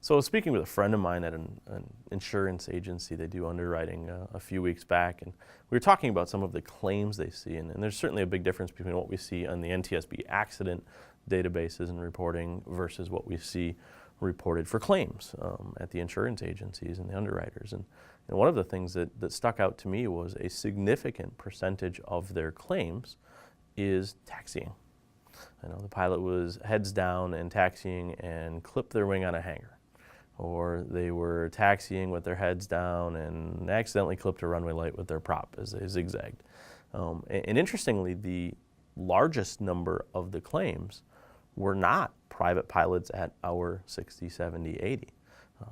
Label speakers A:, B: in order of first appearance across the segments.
A: So I was speaking with a friend of mine at an insurance agency. They do underwriting a few weeks back, and we were talking about some of the claims they see. And there's certainly a big difference between what we see on the NTSB accident databases and reporting versus what we see reported for claims at the insurance agencies and the underwriters. And one of the things that stuck out to me was a significant percentage of their claims is taxiing. I know the pilot was heads down and taxiing and clipped their wing on a hanger. Or they were taxiing with their heads down and accidentally clipped a runway light with their prop as they zigzagged. And interestingly, the largest number of the claims were not private pilots at hour 60, 70, 80.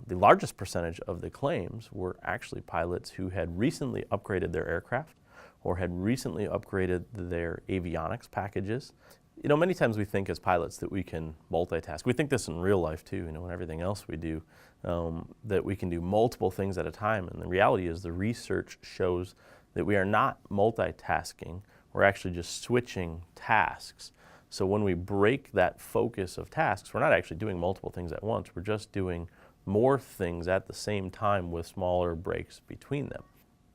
A: The largest percentage of the claims were actually pilots who had recently upgraded their aircraft or had recently upgraded their avionics packages. You know, many times we think as pilots that we can multitask. We think this in real life too, you know, and everything else we do, that we can do multiple things at a time. And the reality is the research shows that we are not multitasking. We're actually just switching tasks. So when we break that focus of tasks, we're not actually doing multiple things at once. We're just doing more things at the same time with smaller breaks between them.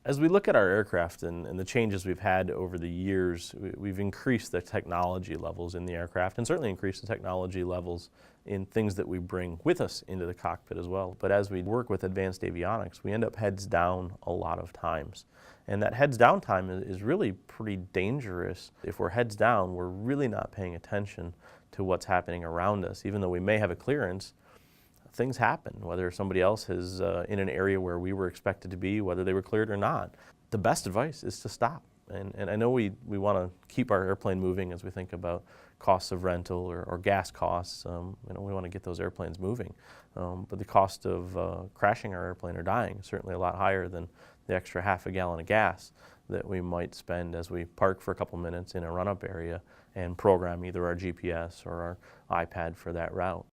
A: As we look at our aircraft and the changes we've had over the years, we've increased the technology levels in the aircraft and certainly increased the technology levels in things that we bring with us into the cockpit as well. But as we work with advanced avionics, we end up heads down a lot of times. And that heads down time is really pretty dangerous. If we're heads down, we're really not paying attention to what's happening around us. Even though we may have a clearance, things happen, whether somebody else is in an area where we were expected to be, whether they were cleared or not. The best advice is to stop. And I know we want to keep our airplane moving as we think about costs of rental or gas costs. You know, we want to get those airplanes moving. But the cost of crashing our airplane or dying is certainly a lot higher than the extra half a gallon of gas that we might spend as we park for a couple minutes in a run-up area and program either our GPS or our iPad for that route.